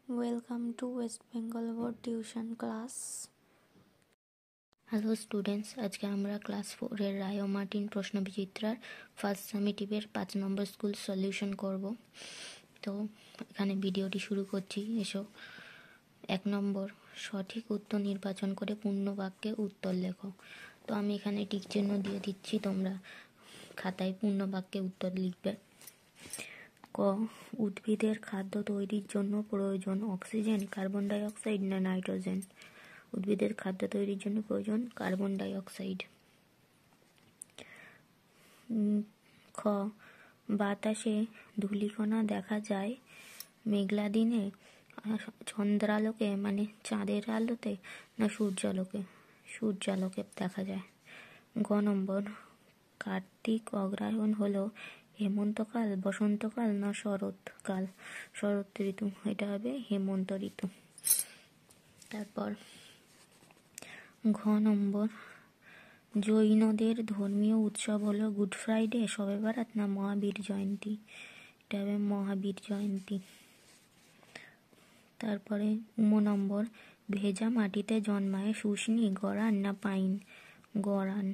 Welcome to West Bengal Board Tuition Class. Hello students, আজকে আমরা class 4-এর রায় ও Martin প্রশ্নবিচিত্রার first সামেটিভের 5 নম্বর school solution করব। তো এখানে ভিডিওটি শুরু করছি। এসো 1 নম্বর, সঠিক উত্তর নির্বাচন করে পূর্ণ বাক্যে উত্তর লেখো। তো আমি এখানে টিক চিহ্ন দিয়ে দিচ্ছি, তোমরা খাতায় পূর্ণ বাক্যে উত্তর লিখবে। ক, উদ্ভিদের খাদ্য তৈরির জন্য প্রয়োজন অক্সিজেন, কার্বন ডাই অক্সাইড না নাইট্রোজেন? উদ্ভিদের খাদ্য তৈরির জন্য প্রয়োজন কার্বন ডাই অক্সাইড। খ, বাতাসে ধূলিকণা দেখা যায় মেঘলা দিনে চন্দ্রালোকে মানে চাঁদের আলোতে না সূর্যালোকে? সূর্যালোকে দেখা যায়। গ নম্বর, কার্তিক অগ্রহায়ণ হলো হেমন্তকাল, বসন্তকাল না শরৎকাল? শরৎ ঋতু, এটা হবে হেমন্ত ঋতু। তারপর ঘ নম্বর, জৈনদের ধর্মীয় উৎসব হলো গুড ফ্রাইডে, শবে বারাত না মহাবীর জয়ন্তী? এটা হবে মহাবীর জয়ন্তী। তারপরে নম্বর, ভেজা মাটিতে জন্মায় শুষ্নী, গরান না পাইন? গরান।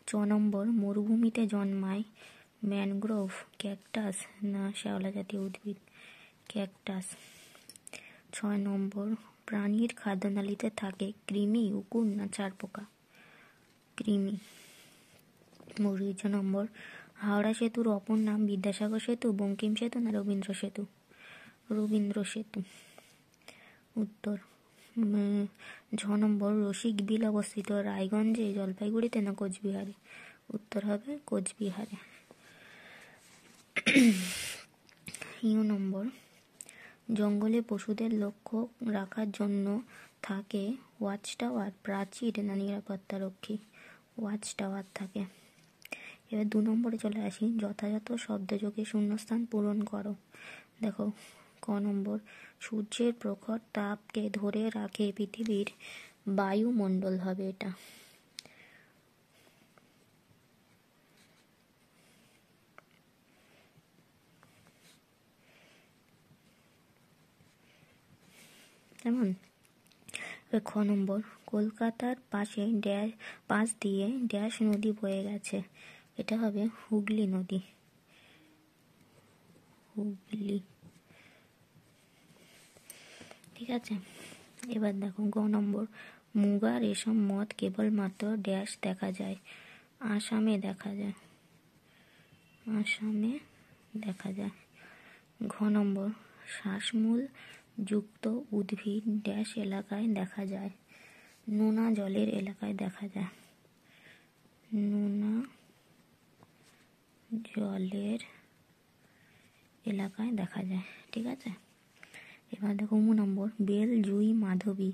চ নম্বর, মরুভূমিতে জন্মায় ম্যানগ্রোভ, ক্যাকটাস না শ্যাওলা জাতীয় উদ্ভিদ? ক্যাকটাস। 6 নম্বর, প্রাণীর খাদ্যনালীতে থাকে কৃমি, উকুন না চারপোকা? কৃমি। 7 নম্বর, হাওড়া সেতুর অপর নাম বিদ্যাসাগর সেতু, বঙ্কিম সেতু না রবীন্দ্র সেতু? রবীন্দ্র সেতু। উত্তর। 6 নম্বর, রসিক বিল অবস্থিত রায়গঞ্জে, জলপাইগুড়িতে না কোচবিহারে? উত্তর হবে কোচবিহারে। নম্বর, জঙ্গলে পশুদের লক্ষ্য রাখার জন্য থাকে ওয়াচ টাওয়ার, প্রাচীর না নিরাপত্তা রক্ষী? ওয়াচ টাওয়ার থাকে। এবার 2 নম্বরে চলে আসি, যথাযথ শব্দযোগে শূন্যস্থান পূরণ করো। দেখো, ক নম্বর, সূর্যের প্রখর তাপকে ধরে রাখে পৃথিবীর বায়ুমণ্ডল হবে এটা। কেমন? খ নম্বর, কলকাতার পাশ দিয়ে ড্যাশ নদী বয়ে গেছে? এটা হবে হুগলি নদী। হুগলি। ঠিক আছে। এবার দেখো গ নম্বর, মুগা রেশম মদ কেবলমাত্র ড্যাশ দেখা যায়? আসামে দেখা যায়। আসামে দেখা যায়। ঘ নম্বর, শ্বাসমূল যুক্ত উদ্ভিদ ড্যাশ এলাকায় দেখা যায়? নোনা জলের এলাকায় দেখা যায়। নোনা জলের এলাকায় দেখা যায়। ঠিক আছে। এবার দেখো নম্বর, বেল, জুই, মাধবী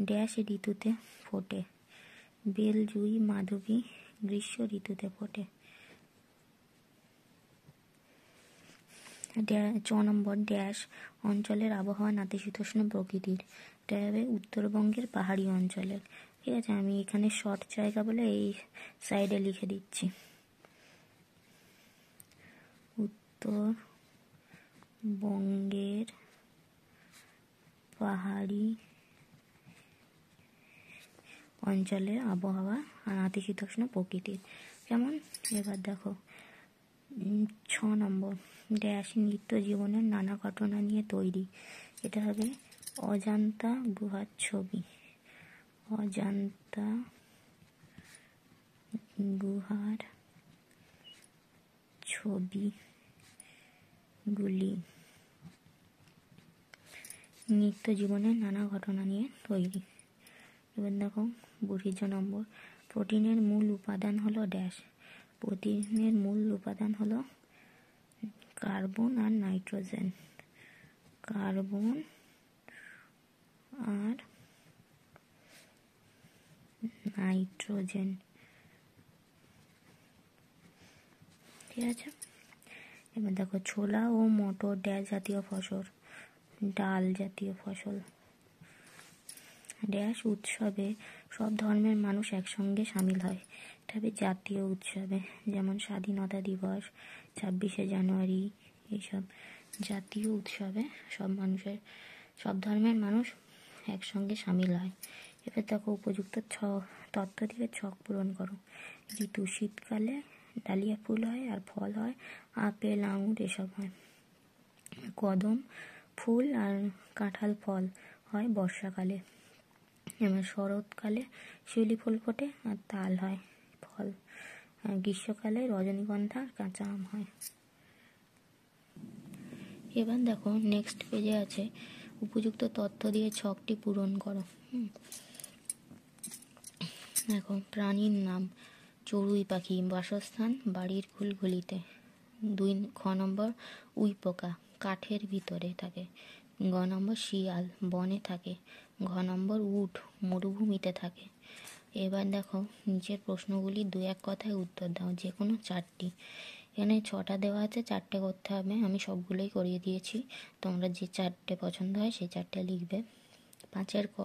ড্যাশ ঋতুতে ফোটে? বেল, জুই, মাধবী গ্রীষ্ম ঋতুতে ফোটে। 4 নম্বর, ড্যাশ অঞ্চলের আবহাওয়া নাতিশীতোষ্ণ প্রকৃতির? এটা হবে উত্তরবঙ্গের পাহাড়ি অঞ্চলের। ঠিক আছে, আমি এখানে শর্ট জায়গা বলে এই সাইডে লিখে দিচ্ছি। উত্তরবঙ্গের পাহাড়ি অঞ্চলের আবহাওয়া নাতিশীতোষ্ণ প্রকৃতির। কেমন? এবার দেখো 6 নম্বর, ড্যাশ নিত্য জীবনের নানা ঘটনা নিয়ে তৈরি? এটা হবে অজান্তা গুহার ছবি। অজান্তা গুহার ছবিগুলি নিত্য জীবনের নানা ঘটনা নিয়ে তৈরি। এবার দেখো 20 নম্বর, প্রোটিনের মূল উপাদান হলো ড্যাশ? প্রোটিনের মূল উপাদান হলো কার্বন আর নাইট্রোজেন। কার্বন আর নাইট্রোজেন। ঠিক আছে। এবার দেখো, ছোলা ও মটর ড্যাশ জাতীয় ফসল? ডাল জাতীয় ফসল। ড্যাশ উৎসবে সব ধর্মের মানুষ একসঙ্গে সামিল হয়? তবে জাতীয় উৎসবে, যেমন স্বাধীনতা দিবস, 26শে জানুয়ারি, এইসব জাতীয় উৎসবে সব ধর্মের মানুষ একসঙ্গে সামিল হয়। এবার দেখো উপযুক্ত তথ্য দিয়ে ছক পূরণ করো। ঋতু, শীতকালে ডালিয়া ফুল হয় আর ফল হয় আপেল, আঙুর এসব হয়। কদম ফুল আর কাঁঠাল ফল হয় বর্ষাকালে। এবার শরৎকালে শিউলি ফুল ফোটে আর তাল হয় ফল। আর গ্রীষ্মকালে রজনীগন্ধা আর কাঁচা আম হয়। এবার দেখো নেক্সট পেজে আছে উপযুক্ত তথ্য দিয়ে ছকটি পূরণ করো। দেখো প্রাণীর নাম চড়ুই পাখি, বাসস্থান বাড়ির ঘুলঘুলিতে। 2 খ নম্বর উই পোকা কাঠের ভিতরে থাকে। গ নম্বর শিয়াল বনে থাকে। ঘ নম্বর উট মরুভূমিতে থাকে। এবার দেখো নিচের প্রশ্নগুলি 2-1 কথায় উত্তর দাও, যে কোনো 4টি। এখানে 6টা দেওয়া আছে, 4টে করতে হবে। আমি সবগুলোই করিয়ে দিয়েছি, তোমরা যে 4টে পছন্দ হয় সেই 4টে লিখবে। 5-এর ক,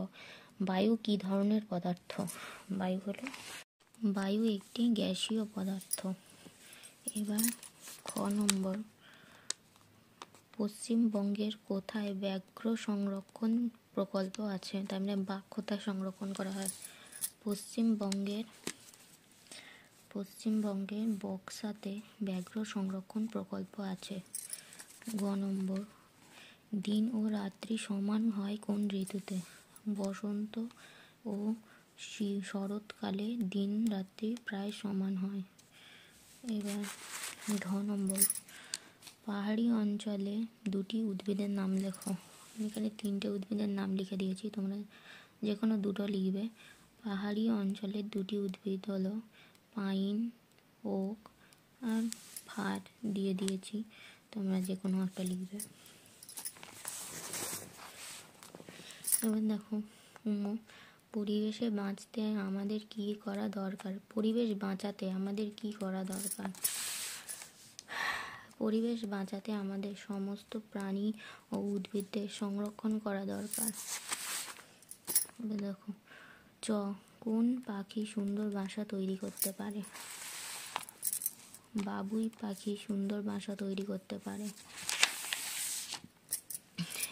বায়ু কি ধরনের পদার্থ? বায়ু একটি গ্যাসীয় পদার্থ। এবার খ নম্বর, পশ্চিমবঙ্গের কোথায় ব্যাঘ্র সংরক্ষণ প্রকল্প আছে? তার মানে বাঘ কোথায় সংরক্ষণ করা হয়? পশ্চিমবঙ্গের বক্সাতে ব্যাঘ্র সংরক্ষণ প্রকল্প আছে। গ নম্বর, দিন ও রাত্রি সমান হয় কোন ঋতুতে? বসন্ত ও শরৎকালে দিন রাত্রি প্রায় সমান হয়। এবার ঘ নম্বর, পাহাড়ি অঞ্চলে 2টি উদ্ভিদের নাম লেখো। এখানে 3টে উদ্ভিদের নাম লিখে দিয়েছি, তোমরা যে কোনো 2টো লিখবে। পাহাড়ি অঞ্চলের 2টি উদ্ভিদ হলো পাইন, ওক আর ফার দিয়ে দিয়েছি, তোমরা যে কোনো একটা লিখবে। এবার দেখো পরিবেশে বাঁচতে আমাদের কি করা দরকার? পরিবেশ বাঁচাতে আমাদের কি করা দরকার? পরিবেশ বাঁচাতে আমাদের সমস্ত প্রাণী ও উদ্ভিদদের সংরক্ষণ করা দরকার। এবার দেখো কোন পাখি সুন্দর বাসা তৈরি করতে পারে? বাবুই পাখি সুন্দর বাসা তৈরি করতে পারে।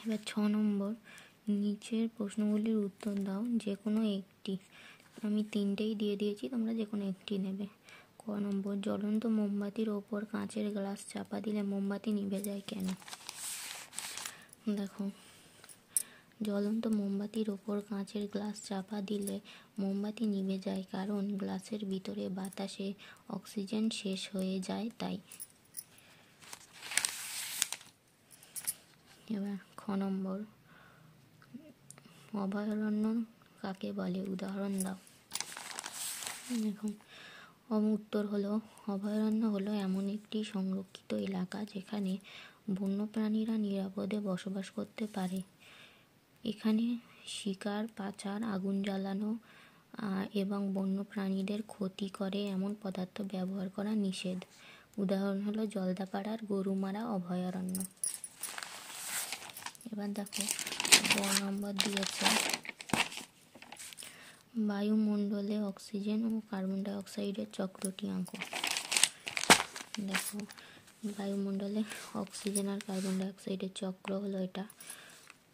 এবার 6 নম্বর, নিচের প্রশ্নগুলির উত্তর দাও, যে কোনো একটি। আমি 3টেই দিয়ে দিয়েছি, তোমরা যে কোনো একটি নেবে। ক নম্বর, জ্বলন্ত মোমবাতির ওপর কাঁচের গ্লাস চাপা দিলে মোমবাতি নিভে যায় কেন? দেখো জ্বলন্ত মোমবাতির ওপর কাঁচের গ্লাস চাপা দিলে মোমবাতি নিভে যায় কারণ গ্লাসের ভিতরে বাতাসে অক্সিজেন শেষ হয়ে যায় তাই। এবার খ নম্বর, অভয়ারণ্য কাকে বলে? উদাহরণ দাও। এখন উত্তর হলো অভয়ারণ্য হলো এমন একটি সংরক্ষিত এলাকা যেখানে বন্যপ্রাণীরা নিরাপদে বসবাস করতে পারে। এখানে শিকার, পাচার, আগুন জ্বালানো এবং বন্যপ্রাণীদের ক্ষতি করে এমন পদার্থ ব্যবহার করা নিষেধ। উদাহরণ হলো জলদাপাড়ার গরুমারা অভয়ারণ্য। এবার দেখো গ নম্বর দিয়েছে বায়ুমণ্ডলে অক্সিজেন ও কার্বন ডাই অক্সাইডের চক্রটি আঁকো। দেখো বায়ুমণ্ডলে অক্সিজেন আর কার্বন ডাই অক্সাইডের চক্র হলো এটা।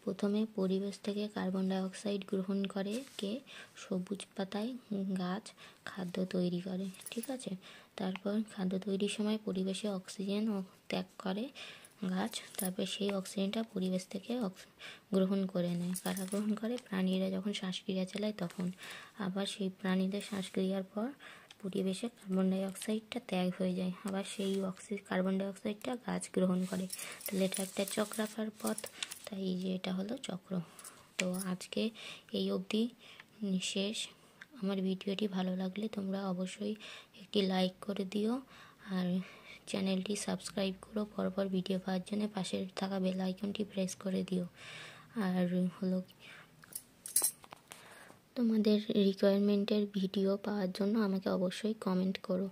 প্রথমে পরিবেশ থেকে কার্বন ডাই অক্সাইড গ্রহণ করে কে? সবুজ পাতায় গাছ খাদ্য তৈরি করে, ঠিক আছে। তারপর খাদ্য তৈরির সময় পরিবেশে অক্সিজেন ত্যাগ করে গাছ, তারপর সেই অক্সিজেনটা পরিবেশ থেকে গ্রহণ করে নেয়। কারা গ্রহণ করে? প্রাণীরা যখন শ্বাসক্রিয়া চালায় তখন। আবার সেই প্রাণীদের শ্বাসক্রিয়ার পর পরিবেশে কার্বন ডাই অক্সাইডটা ত্যাগ হয়ে যায়, আবার সেই কার্বন ডাই অক্সাইডটা গাছ গ্রহণ করে। তাহলে এটা একটা চক্রাকার পথ, তাই যে এটা হলো চক্র। তো আজকে এই অবধি শেষ। আমার ভিডিওটি ভালো লাগলে তোমরা অবশ্যই একটি লাইক করে দিও আর চ্যানেলটি সাবস্ক্রাইব করো পরপর ভিডিও পাওয়ার জন্য। পাশে থাকা বেল আইকনটি প্রেস করে দিও। আর হলো তোমাদের রিকোয়ারমেন্টের ভিডিও পাওয়ার জন্য আমাকে অবশ্যই কমেন্ট করো।